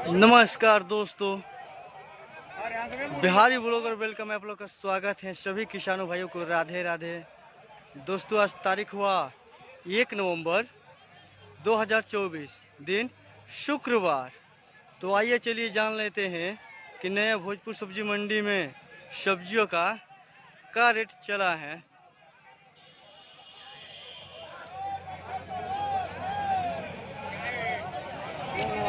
नमस्कार दोस्तों, Bihari blogger welcome आप लोग का स्वागत है। सभी किसानों भाइयों को राधे राधे। दोस्तों आज तारीख हुआ 1 नवंबर 2024, दिन शुक्रवार। तो आइए चलिए जान लेते हैं कि नया भोजपुर सब्जी मंडी में सब्जियों का रेट चला है।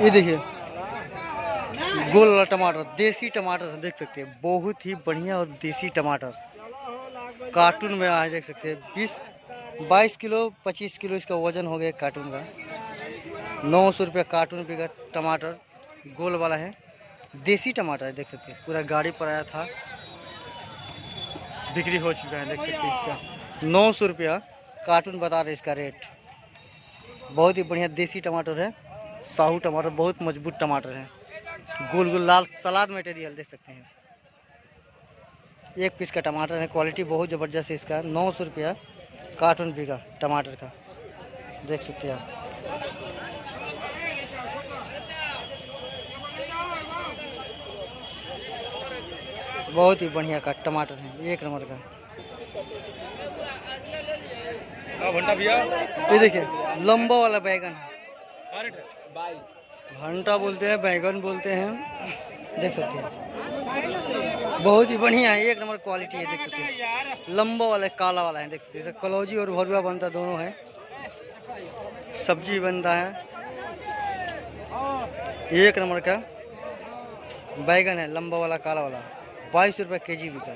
ये देखिए गोल वाला टमाटर, देसी टमाटर देख सकते हैं, बहुत ही बढ़िया और देसी टमाटर कार्टून में आए देख सकते हैं। 22 किलो 25 किलो इसका वजन हो गया कार्टून का। 900 रुपया कार्टून बिका टमाटर, गोल वाला है, देसी टमाटर है। देख सकते हैं पूरा गाड़ी पर आया था, बिक्री हो चुका है। देख सकते हैं इसका 900 रुपया कार्टून बता रहे इसका रेट। बहुत ही बढ़िया देसी टमाटर है, साहू टमाटर, बहुत मजबूत टमाटर है, गोल गोल लाल सलाद मटेरियल देख सकते हैं। एक पीस का टमाटर है, क्वालिटी बहुत ज़बरदस्त है इसका। 900 रुपया कार्टून बिका टमाटर का, देख सकते हैं आप। बहुत ही बढ़िया का टमाटर है, एक नंबर का। भंटा भैया ये देखिए लंबा वाला बैगन है, 22 भंटा बोलते हैं, बैगन बोलते हैं, देख सकते हैं। बहुत ही बढ़िया है, एक नंबर क्वालिटी है, देख सकते हैं। लंबा वाला काला वाला है, देख सकते हैं। कलौजी और भरुआ बनता दोनों है, सब्जी बनता है। एक नंबर का बैगन है, लंबा वाला काला वाला, 22 रुपये केजी बिका।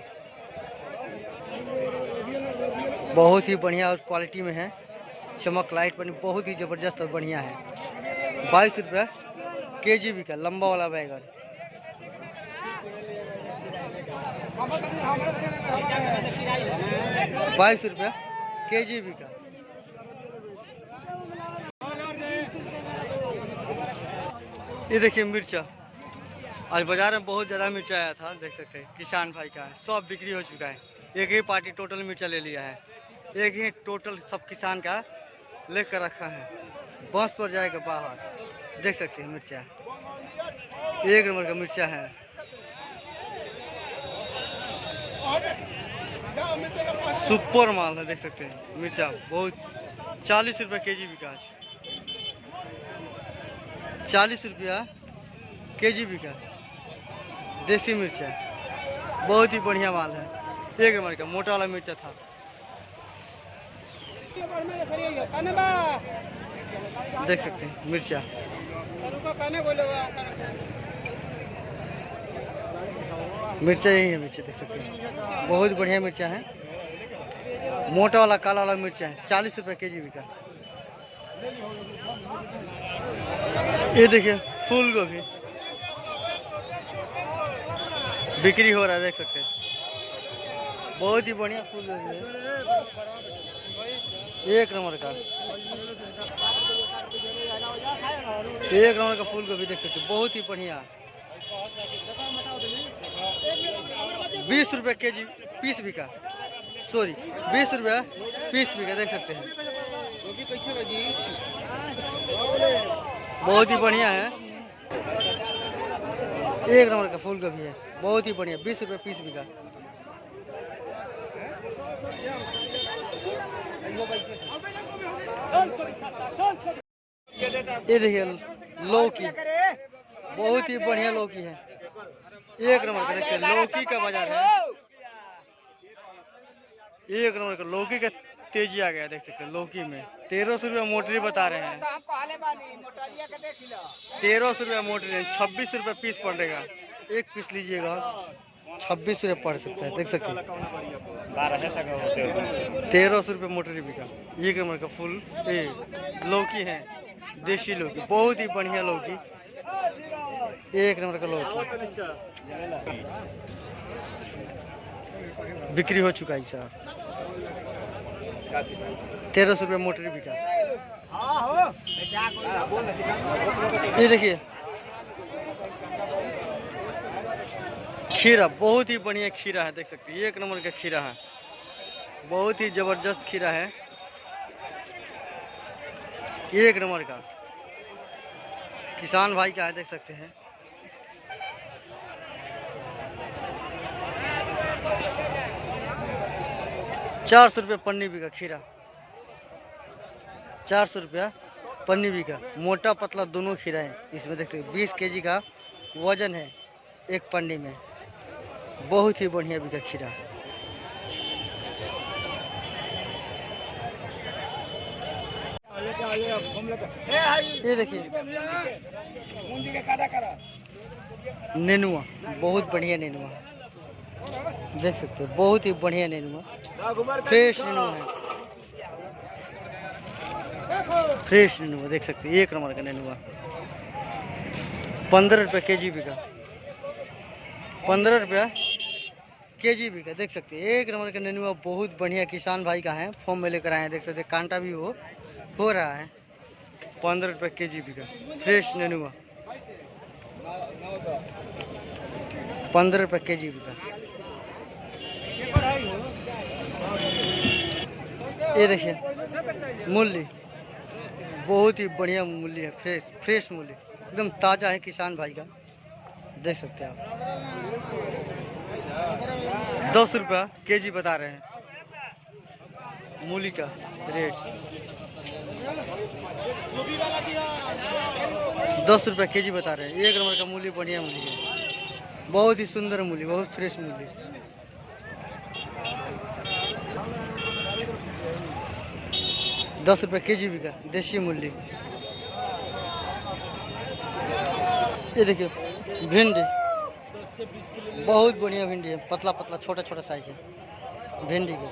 बहुत ही बढ़िया और क्वालिटी में है, चमक लाइट बनी, बहुत ही ज़बरदस्त और बढ़िया है। 22 रुपये केजी बिका लंबा वाला बैगन। ₹22 केजी बिका। ये देखिए मिर्चा, आज बाजार में बहुत ज़्यादा मिर्चा आया था, देख सकते हैं। किसान भाई का है, सब बिक्री हो चुका है। एक ही पार्टी टोटल मिर्चा ले लिया है, एक ही टोटल सब किसान का लेकर रखा है, बस पर जाएगा बाहर। देख सकते हैं मिर्चा, एक नंबर का मिर्चा है। सुपर माल है, देख सकते हैं मिर्चा बहुत। 40 रुपये केजी बिका, 40 रुपया केजी बिका देसी मिर्चा। बहुत ही बढ़िया माल है, एक नंबर का मोटा वाला मिर्चा था। देख सकते हैं मिर्चा, मिर्चा यही है, मिर्चा देख सकते हैं, बहुत बढ़िया मिर्चा है। मोटा वाला काला वाला मिर्चा है, 40 रुपये केजी बिका। ये देखिए फूल गोभी बिक्री हो रहा है, देख सकते हैं, बहुत ही बढ़िया फूल गोभी है, एक नंबर का, एक नंबर का फूल गोभी देख सकते हैं, बहुत ही बढ़िया। 20 रुपये केजी पीस बिका, सॉरी 20 रुपया पीस बिका, देख सकते हैं। गोभी कैसे बजी? बहुत ही बढ़िया है, एक नंबर का फूल गोभी है, बहुत ही बढ़िया। 20 रुपये पीस बिका। ये देखिए लौकी, बहुत ही बढ़िया लौकी है, एक नंबर का। देखिए लौकी का बाजार है, एक नंबर का लौकी का तेजी आ गया, देख सकते हैं। लौकी में 1300 रुपया मोटरी बता रहे हैं, 1300 रुपया मोटरी है, 26 रुपये पीस पड़ेगा। एक पीस लीजिएगा 26 रुपये पड़ सकता है, देख सकते हैं। 1300 रुपये मोटरी बिका। एक नंबर का फूल लौकी है, देसी लौकी, बहुत ही बढ़िया लौकी, एक नंबर का लौकी बिक्री हो चुका है सर। 1300 रुपये मोटरी बिका। ये देखिए खीरा, बहुत ही बढ़िया खीरा है, देख सकते हैं, एक नंबर का खीरा है, बहुत ही जबरदस्त खीरा है, एक नंबर का। किसान भाई का है, देख सकते हैं। 400 रुपये पन्नी बिका खीरा। 400 रुपया पन्नी बिका। मोटा पतला दोनों खीरा है इसमें, देख सकते 20 केजी का वजन है एक पन्नी में। बहुत ही बढ़िया बिका खीरा। ये देखिए नेनुआ, बहुत बढ़िया नेनुआ देख सकते हैं, बहुत ही बढ़िया नेनुआ, फ्रेश नेनुआ है, फ्रेश नेनुआ देख सकते हैं, 1 नंबर का नेनुआ। 15 रुपये केजी बिका। 15 रुपया केजी बिका, देख सकते हैं 1 नंबर का नेनुआ। बहुत बढ़िया किसान भाई का है, फॉर्म में लेकर आए हैं, देख सकते हैं कांटा भी हो रहा है। 15 रुपये केजी बिका फ्रेश नेनुआ। 15 रुपये केजी बिका। ये देखिए मूली, बहुत ही बढ़िया मूली है, फ्रेश मूली, एकदम ताज़ा है किसान भाई का, देख सकते हैं आप। 10 रुपया केजी बता रहे हैं मूली का रेट। 10 रुपया केजी बता रहे हैं। 1 नंबर का मूली, बढ़िया मूली है, बहुत ही सुंदर मूली, बहुत फ्रेश मूली। ₹10 केजी बिका देसी मूली। ये देखिए भिंडी, बहुत बढ़िया भिंडी है, पतला पतला छोटा छोटा साइज है भिंडी का।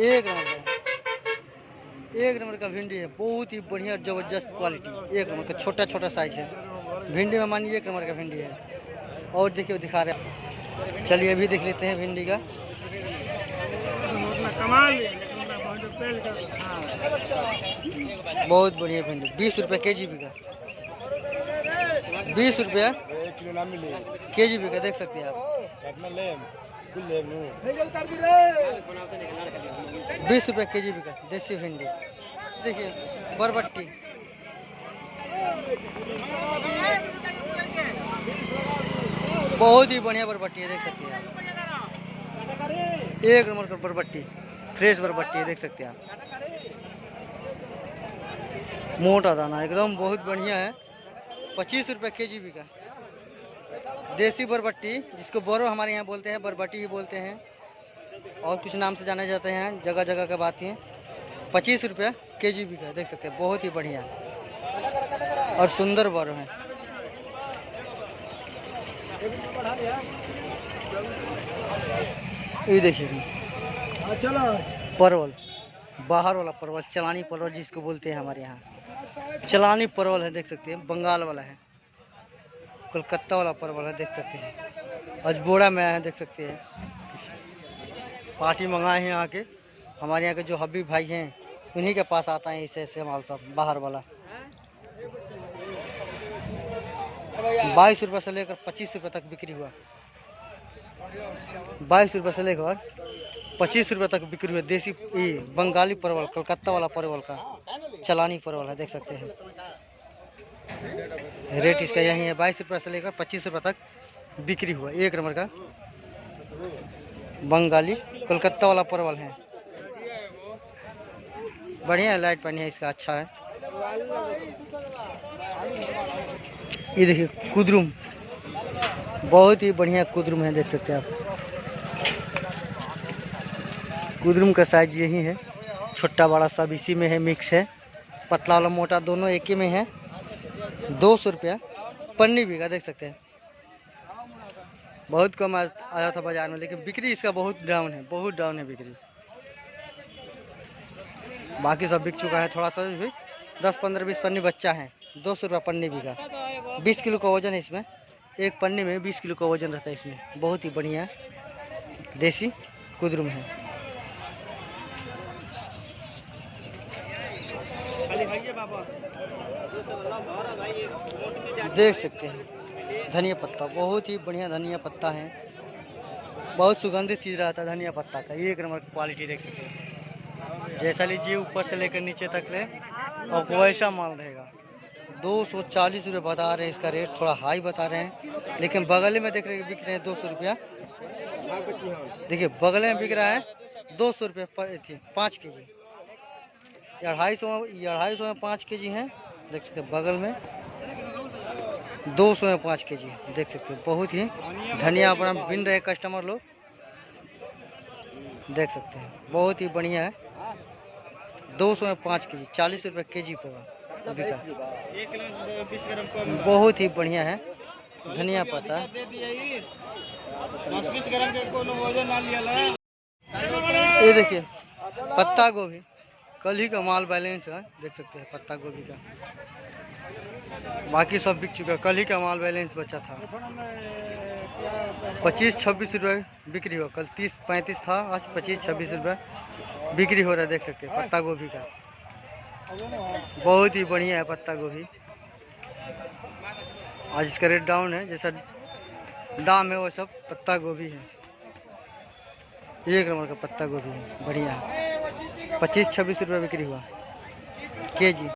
1 नंबर का भिंडी है, बहुत ही बढ़िया जबरदस्त क्वालिटी। 1 नंबर का छोटा छोटा साइज है भिंडी में, मानिए 1 नंबर का भिंडी है। और देखिए दिखा रहे हैं, चलिए अभी देख लेते हैं भिंडी का। बहुत बढ़िया भिंडी, 20 रुपये केजी बिका। 20 रुपया केजी बिका, देख सकते हैं आप। 20 रुपये केजी बिका देसी भिंडी। देखिए बरबट्टी, बहुत ही बढ़िया बरबट्टी है, देख सकते हैं आप। 1 नंबर का बरबट्टी, फ्रेश बरबट्टी है, देख सकते हैं आप। मोटा दाना एकदम बहुत बढ़िया है। 25 रुपये केजी बिका देसी बरबट्टी, जिसको बोरो हमारे यहाँ बोलते हैं, बरबट्टी ही बोलते हैं, और कुछ नाम से जाने जाते हैं, जगह जगह का बात है। 25 रुपये केजी बिका, देख सकते हैं, बहुत ही बढ़िया और सुंदर बोरो है। ये देखिए परवल, बाहर वाला परवल, चलानी परवल जिसको बोलते हैं हमारे यहाँ, चलानी परवल है, देख सकते हैं, बंगाल वाला है, कोलकाता वाला परवल है, देख सकते हैं। आज बोड़ा में आया है, देख सकते हैं, पार्टी मंगाए हैं आके। हमारे यहाँ के जो हबीब भाई हैं उन्हीं के पास आता है ऐसे ऐसे माल सब बाहर वाला। 22 रुपये से लेकर 25 रुपये तक बिक्री हुआ। 22 रुपये से लेकर 25 रुपये तक बिक्री हुआ। देसी बंगाली परवल, कलकत्ता वाला परवल का चलानी परवल है, देख सकते हैं। रेट इसका यही है, 22 रुपये से लेकर 25 रुपये तक बिक्री हुआ। 1 नंबर का बंगाली कोलकाता वाला परवल है, बढ़िया है, लाइट पानी है इसका, अच्छा है। ये देखिए कुद्रुम, बहुत ही बढ़िया कुद्रुम है, देख सकते हैं आप। कुद्रुम का साइज यही है, छोटा बड़ा सब इसी में है, मिक्स है, पतला वाला मोटा दोनों एक ही में है। 200 रुपया पन्नी बिका, देख सकते हैं। बहुत कम आया था बाजार में, लेकिन बिक्री इसका बहुत डाउन है, बहुत डाउन है बिक्री। बाकी सब बिक चुका है, थोड़ा सा भी 10, 15, 20 पन्नी बच्चा है। 200 रुपया पन्नी बिका। 20 किलो का वजन है इसमें, एक पन्नी में 20 किलो का वजन रहता है इसमें। बहुत ही बढ़िया देसी कुद्रुम है। देख सकते हैं धनिया पत्ता, बहुत ही बढ़िया धनिया पत्ता है, बहुत सुगंधित चीज़ रहता है धनिया पत्ता का। 1 नंबर की क्वालिटी देख सकते हैं, जैसा लीजिए ऊपर से लेकर नीचे तक ले, और वैसा माल रहेगा। 240 रुपये बता रहे हैं इसका रेट, थोड़ा हाई बता रहे हैं, लेकिन बगल में देख रहे बिक रहे हैं 200 रुपया देखिए बगल में बिक रहा है 200 रुपये पर 5 के जी। 250 में 5 के जी है, देख सकते हैं। बगल में 200 में 5 के जी, देख सकते हैं। बहुत ही धनिया अपना बिन रहे कस्टमर लोग, देख सकते हैं। बहुत ही बढ़िया है। 200 में 5 के जी, 40 रुपये के जी पर बिका। बहुत ही बढ़िया है धनिया पत्ता। ये देखिए पत्ता गोभी, कल ही का माल बैलेंस है, देख सकते हैं। पत्ता गोभी का बाकी सब बिक चुका है, कल ही का माल बैलेंस बचा था। 25-26 रुपये बिक्री हो, कल 30-35 था, आज 25-26 रुपये बिक्री हो रहा है, देख सकते हैं। पत्ता गोभी का बहुत ही बढ़िया है पत्ता गोभी। आज इसका रेट डाउन है, जैसा दाम है वो सब पत्ता गोभी है। 1 नंबर का पत्ता गोभी है, बढ़िया है। 25-26 रुपये बिक्री हुआ के जी।